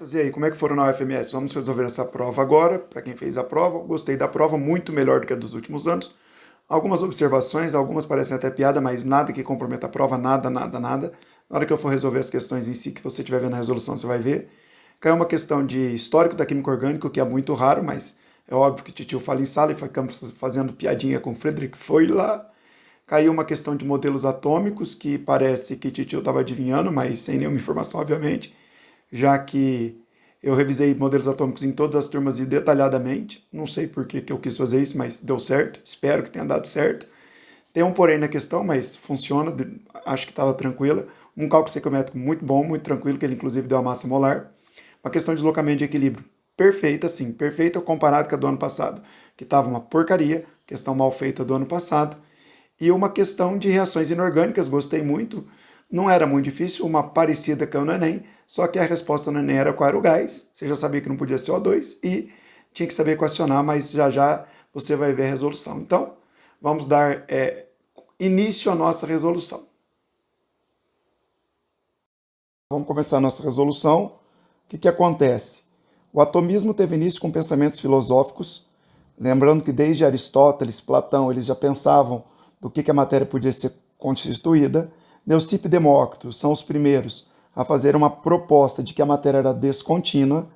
E aí, como é que foram na UFMS? Vamos resolver essa prova agora. Para quem fez a prova, gostei da prova, muito melhor do que a dos últimos anos. Algumas observações, algumas parecem até piada, mas nada que comprometa a prova, nada. Na hora que eu for resolver as questões em si, que você estiver vendo a resolução, você vai ver. Caiu uma questão de histórico da química orgânica, que é muito raro, mas é óbvio que o titio fala em sala e ficamos fazendo piadinha com o Friedrich, foi lá. Caiu uma questão de modelos atômicos, que parece que o titio estava adivinhando, mas sem nenhuma informação, obviamente, já que eu revisei modelos atômicos em todas as turmas e detalhadamente. Não sei por que eu quis fazer isso, mas deu certo. Espero que tenha dado certo. Tem um porém na questão, mas funciona. Acho que estava tranquila. Um cálculo estequiométrico muito bom, muito tranquilo, que ele inclusive deu a massa molar. Uma questão de deslocamento de equilíbrio perfeita, sim. Perfeita comparado com a do ano passado, que estava uma porcaria. Questão mal feita do ano passado. E uma questão de reações inorgânicas, gostei muito. Não era muito difícil, uma parecida com o Enem, só que a resposta no Enem era qual era o gás. Você já sabia que não podia ser O2 e tinha que saber equacionar, mas já você vai ver a resolução. Então, vamos dar início à nossa resolução. Vamos começar a nossa resolução. O que acontece? O atomismo teve início com pensamentos filosóficos, lembrando que desde Aristóteles, Platão, eles já pensavam do que a matéria podia ser constituída. Leucipo e Demócrito são os primeiros a fazer uma proposta de que a matéria era descontínua,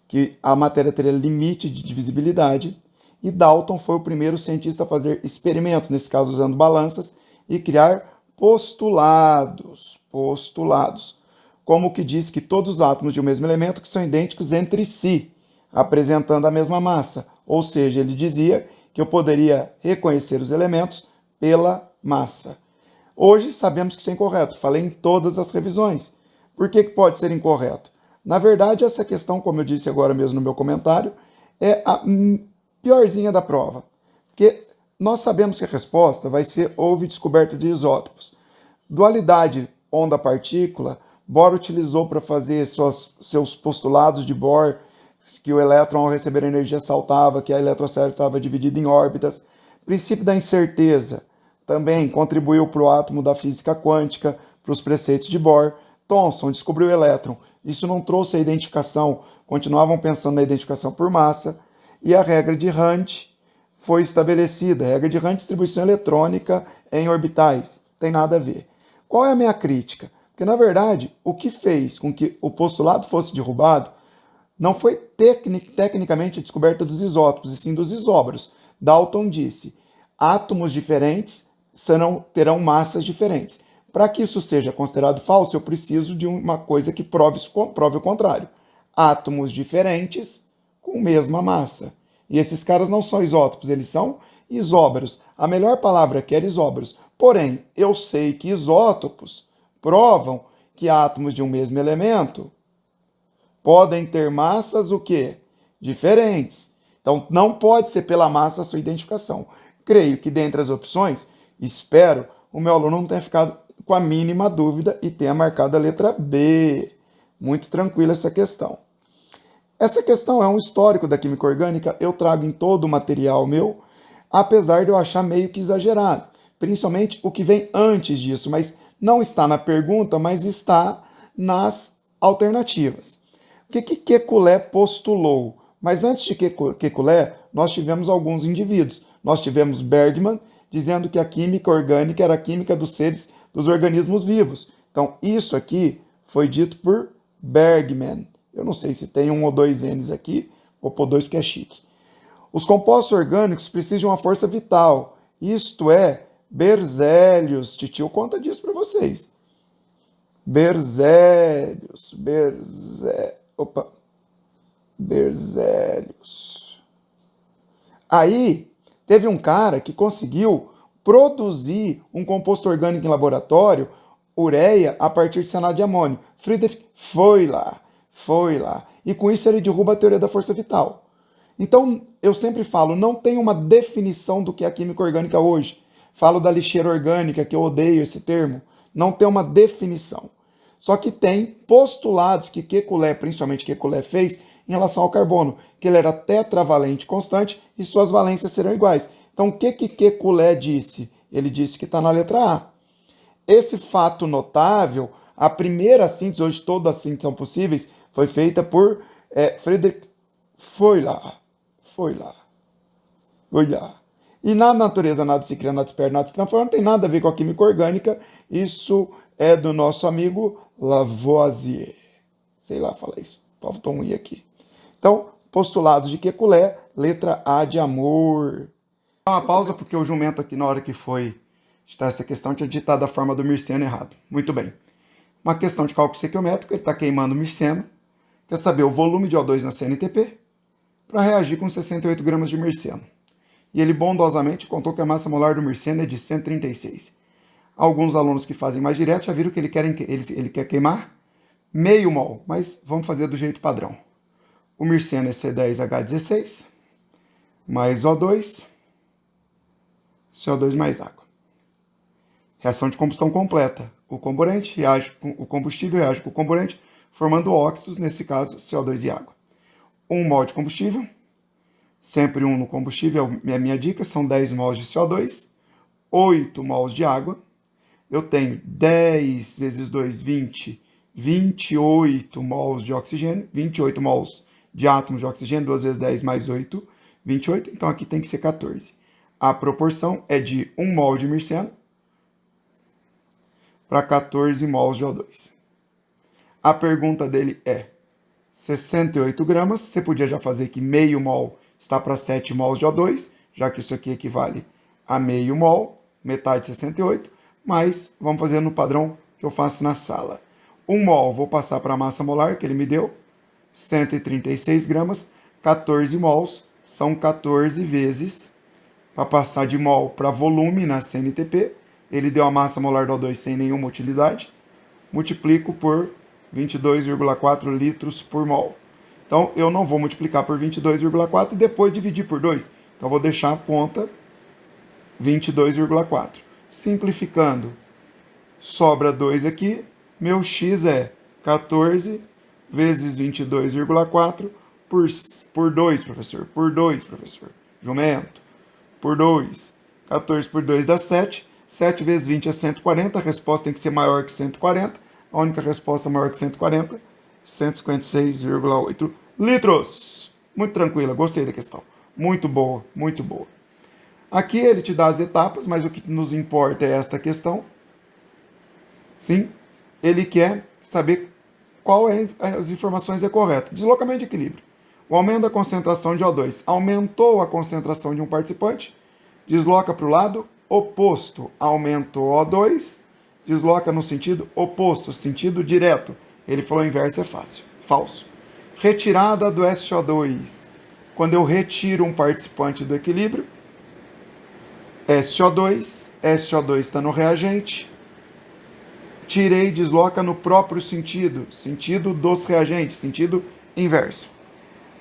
que a matéria teria limite de divisibilidade, e Dalton foi o primeiro cientista a fazer experimentos, nesse caso usando balanças, e criar postulados, como o que diz que todos os átomos de um mesmo elemento que são idênticos entre si, apresentando a mesma massa, ou seja, ele dizia que eu poderia reconhecer os elementos pela massa. Hoje sabemos que isso é incorreto, falei em todas as revisões. Por que pode ser incorreto? Na verdade, essa questão, como eu disse agora mesmo no meu comentário, é a piorzinha da prova. Porque nós sabemos que a resposta vai ser houve descoberta de isótopos. Dualidade onda-partícula, Bohr utilizou para fazer seus postulados de Bohr, que o elétron ao receber energia saltava, que a eletrosfera estava dividida em órbitas. Princípio da incerteza também contribuiu para o átomo da física quântica, para os preceitos de Bohr. Thomson descobriu o elétron. Isso não trouxe a identificação, continuavam pensando na identificação por massa. E a regra de Hunt foi estabelecida. A regra de Hunt, distribuição eletrônica em orbitais. Tem nada a ver. Qual é a minha crítica? Porque, na verdade, o que fez com que o postulado fosse derrubado não foi tecnicamente a descoberta dos isótopos, e sim dos isóbaros. Dalton disse, átomos diferentes terão massas diferentes. Para que isso seja considerado falso, eu preciso de uma coisa que prove o contrário. Átomos diferentes com mesma massa. E esses caras não são isótopos, eles são isóbaros. A melhor palavra que era isóbaros. Porém, eu sei que isótopos provam que átomos de um mesmo elemento podem ter massas o quê? Diferentes. Então, não pode ser pela massa a sua identificação. Creio que dentre as opções, espero, o meu aluno não tenha ficado com a mínima dúvida e tenha marcado a letra B. Muito tranquila essa questão. Essa questão é um histórico da química orgânica, eu trago em todo o material meu, apesar de eu achar meio que exagerado. Principalmente o que vem antes disso, mas não está na pergunta, mas está nas alternativas. O que Kekulé postulou? Mas antes de Kekulé, nós tivemos alguns indivíduos. Nós tivemos Bergman dizendo que a química orgânica era a química dos seres, dos organismos vivos. Então, isso aqui foi dito por Bergman. Eu não sei se tem um ou dois N's aqui, vou pôr dois porque é chique. Os compostos orgânicos precisam de uma força vital, isto é, Berzelius. Titio conta disso para vocês. Berzelius. Aí, teve um cara que conseguiu produzir um composto orgânico em laboratório, ureia, a partir de cianato de amônio. Friedrich foi lá. E com isso ele derruba a teoria da força vital. Então, eu sempre falo, não tem uma definição do que é a química orgânica hoje. Falo da lixeira orgânica, que eu odeio esse termo. Não tem uma definição. Só que tem postulados que Kekulé, principalmente Kekulé, fez em relação ao carbono, que ele era tetravalente constante e suas valências serão iguais. Então, o que Kekulé disse? Ele disse que está na letra A. Esse fato notável, a primeira síntese, hoje todas as sínteses são possíveis, Foi feita por Frederick. Foi lá. E na natureza nada se cria, nada se perde, nada se transforma, não tem nada a ver com a química orgânica. Isso é do nosso amigo Lavoisier. Sei lá falar isso. Faltou um i aqui. Então, postulados de Kekulé, letra A de amor. Dá uma pausa porque o jumento aqui, na hora que foi digitar essa questão, tinha digitado a forma do mirceno errado. Muito bem. Uma questão de cálculo estequiométrico, ele está queimando o mirceno. Quer saber o volume de O2 na CNTP para reagir com 68 gramas de mirceno. E ele bondosamente contou que a massa molar do mirceno é de 136. Alguns alunos que fazem mais direto já viram que ele quer queimar meio mol, mas vamos fazer do jeito padrão. O mirceno é C10H16 mais O2, CO2 mais água. Reação de combustão completa. O combustível reage com o comburente, formando óxidos, nesse caso CO2 e água. 1 mol de combustível, sempre 1 no combustível, é a minha dica, são 10 mols de CO2, 8 mols de água. Eu tenho 10 vezes 2, 20, 28 mols de oxigênio, 28 mols de átomos de oxigênio, 2 vezes 10 mais 8, 28, então aqui tem que ser 14. A proporção é de 1 mol de mirceno para 14 mols de O2. A pergunta dele é 68 gramas, você podia já fazer que meio mol está para 7 mols de O2, já que isso aqui equivale a meio mol, metade de 68, mas vamos fazer no padrão que eu faço na sala. 1 mol vou passar para a massa molar que ele me deu, 136 gramas, 14 mols são 14 vezes, para passar de mol para volume na CNTP, ele deu a massa molar do O2 sem nenhuma utilidade, multiplico por 22,4 litros por mol. Então, eu não vou multiplicar por 22,4 e depois dividir por 2. Então, vou deixar a conta 22,4. Simplificando, sobra 2 aqui. Meu x é 14 vezes 22,4 por 2, professor. Por 2, professor. Jumento. Por 2. 14 por 2 dá 7. 7 vezes 20 é 140. A resposta tem que ser maior que 140. A única resposta maior que 140, 156,8 litros. Muito tranquila, gostei da questão. Muito boa, muito boa. Aqui ele te dá as etapas, mas o que nos importa é esta questão. Sim, ele quer saber qual é as informações é correto. Deslocamento de equilíbrio. O aumento da concentração de O2 aumentou a concentração de um participante, desloca para o lado oposto, aumentou O2, desloca no sentido oposto, sentido direto. Ele falou inverso é fácil, falso. Retirada do SO2. Quando eu retiro um participante do equilíbrio, SO2 está no reagente, tirei, desloca no próprio sentido, sentido dos reagentes, sentido inverso.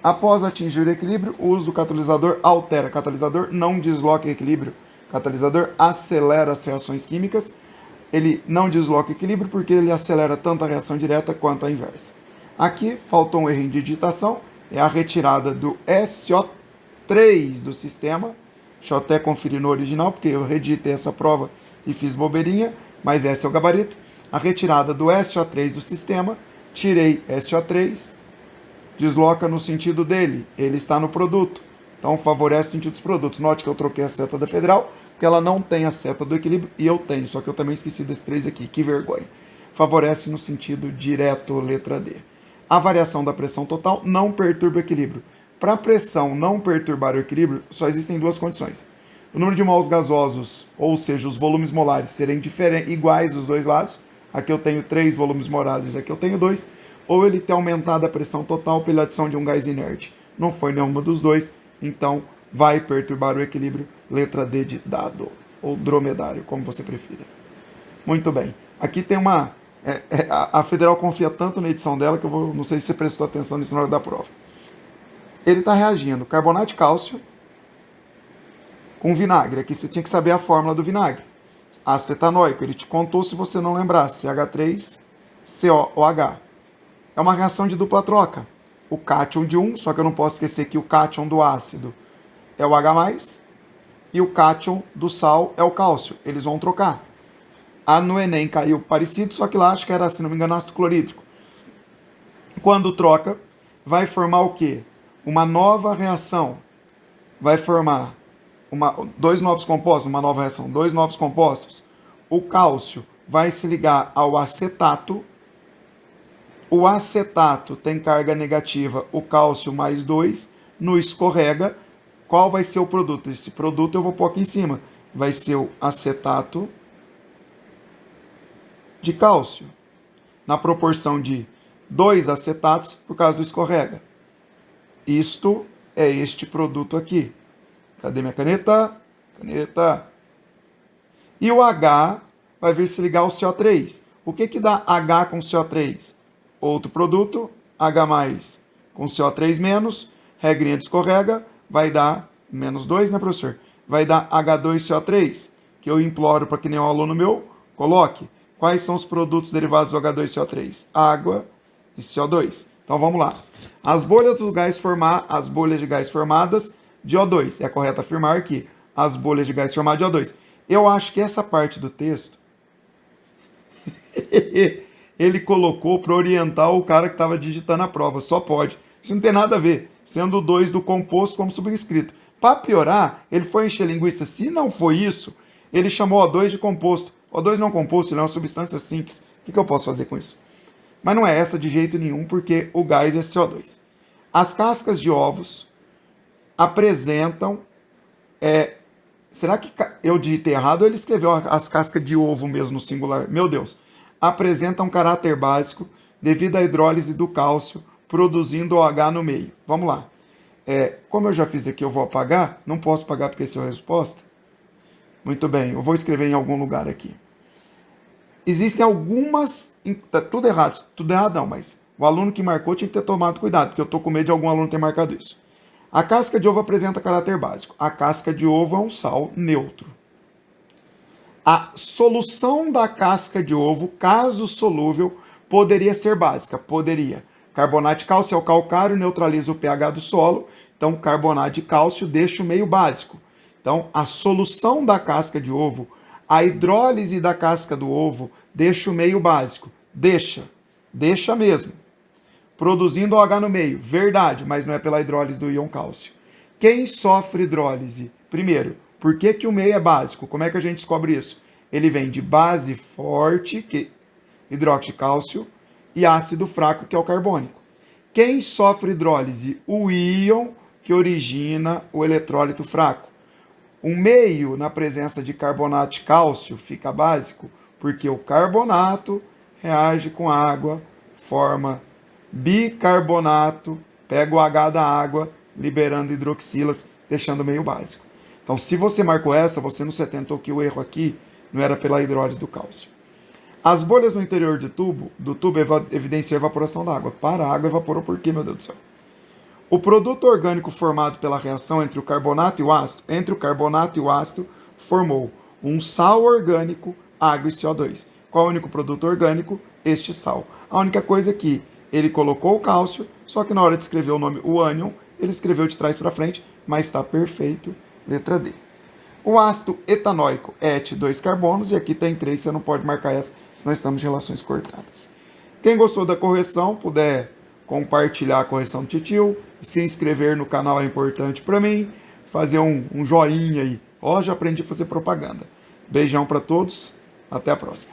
Após atingir o equilíbrio, o uso do catalisador altera. Catalisador não desloca equilíbrio. Catalisador acelera as reações químicas. Ele não desloca equilíbrio porque ele acelera tanto a reação direta quanto a inversa. Aqui faltou um erro de digitação, é a retirada do SO3 do sistema. Deixa eu até conferir no original, porque eu redigitei essa prova e fiz bobeirinha, mas esse é o gabarito. A retirada do SO3 do sistema, tirei SO3, desloca no sentido dele, ele está no produto. Então favorece o sentido dos produtos. Note que eu troquei a seta da federal, porque ela não tem a seta do equilíbrio, e eu tenho, só que eu também esqueci desse 3 aqui, que vergonha. Favorece no sentido direto, letra D. A variação da pressão total não perturba o equilíbrio. Para a pressão não perturbar o equilíbrio, só existem duas condições. O número de mols gasosos, ou seja, os volumes molares, serem iguais dos dois lados. Aqui eu tenho 3 volumes molares, aqui eu tenho 2. Ou ele ter aumentado a pressão total pela adição de um gás inerte. Não foi nenhuma dos dois, então vai perturbar o equilíbrio, letra D de dado, ou dromedário, como você prefira. Muito bem. Aqui tem uma... a Federal confia tanto na edição dela que eu não sei se você prestou atenção nisso na hora da prova. Ele está reagindo carbonato de cálcio com vinagre. Aqui você tinha que saber a fórmula do vinagre. Ácido etanóico, ele te contou se você não lembrasse. CH3COOH. É uma reação de dupla troca. O cátion de um, só que eu não posso esquecer que o cátion do ácido é o H+, e o cátion do sal é o cálcio. Eles vão trocar. No Enem caiu parecido, só que lá acho que era, se não me engano, ácido clorídrico. Quando troca, vai formar o quê? Uma nova reação. Vai formar dois novos compostos, uma nova reação, dois novos compostos. O cálcio vai se ligar ao acetato. O acetato tem carga negativa, o cálcio mais 2, no escorrega. Qual vai ser o produto? Esse produto eu vou pôr aqui em cima. Vai ser o acetato de cálcio, na proporção de 2 acetatos por causa do escorrega. Isto é este produto aqui. Cadê minha caneta? Caneta. E o H vai vir se ligar ao CO3. O que dá H com CO3? Outro produto, H+, com CO3-, regrinha de escorrega, vai dar menos 2, né, professor? Vai dar H2CO3, que eu imploro para que nenhum aluno meu coloque. Quais são os produtos derivados do H2CO3? Água e CO2. Então vamos lá. As bolhas de gás formadas de O2. É correto afirmar que as bolhas de gás formadas de O2. Eu acho que essa parte do texto ele colocou para orientar o cara que estava digitando a prova. Só pode. Isso não tem nada a ver. Sendo o 2 do composto como subscrito. Para piorar, ele foi encher linguiça. Se não foi isso, ele chamou O2 de composto. O2 não é um composto, ele é uma substância simples. O que eu posso fazer com isso? Mas não é essa de jeito nenhum, porque o gás é CO2. As cascas de ovos apresentam... será que eu digitei errado ou ele escreveu as cascas de ovo mesmo no singular? Meu Deus. Apresentam caráter básico devido à hidrólise do cálcio, produzindo OH no meio. Vamos lá. Como eu já fiz aqui, eu vou apagar. Não posso apagar porque essa é a resposta. Muito bem, eu vou escrever em algum lugar aqui. Existem algumas... Tá tudo errado não, mas o aluno que marcou tinha que ter tomado cuidado, porque eu estou com medo de algum aluno ter marcado isso. A casca de ovo apresenta caráter básico. A casca de ovo é um sal neutro. A solução da casca de ovo, caso solúvel, poderia ser básica. Poderia. Carbonato de cálcio é o calcário, neutraliza o pH do solo. Então, carbonato de cálcio deixa o meio básico. Então, a solução da casca de ovo, a hidrólise da casca do ovo, deixa o meio básico. Deixa mesmo. Produzindo OH no meio. Verdade, mas não é pela hidrólise do íon cálcio. Quem sofre hidrólise? Primeiro, por que o meio é básico? Como é que a gente descobre isso? Ele vem de base forte, que hidróxido de cálcio, e ácido fraco, que é o carbônico. Quem sofre hidrólise? O íon que origina o eletrólito fraco. O meio, na presença de carbonato de cálcio, fica básico, porque o carbonato reage com água, forma bicarbonato, pega o H da água, liberando hidroxilas, deixando o meio básico. Então, se você marcou essa, você não se atentou que o erro aqui não era pela hidrólise do cálcio. As bolhas no interior do tubo evidenciam a evaporação da água. Para, a água evaporou por quê, meu Deus do céu? O produto orgânico formado pela reação entre o carbonato e o ácido, formou um sal orgânico, água e CO2. Qual é o único produto orgânico? Este sal. A única coisa é que ele colocou o cálcio, só que na hora de escrever o nome, o ânion, ele escreveu de trás para frente, mas está perfeito. Letra D. O ácido etanóico, ET, 2 carbonos, e aqui tem 3, você não pode marcar essa, senão estamos em relações cortadas. Quem gostou da correção, puder compartilhar a correção do titio, se inscrever no canal é importante para mim, fazer um joinha aí. Ó, já aprendi a fazer propaganda. Beijão para todos, até a próxima.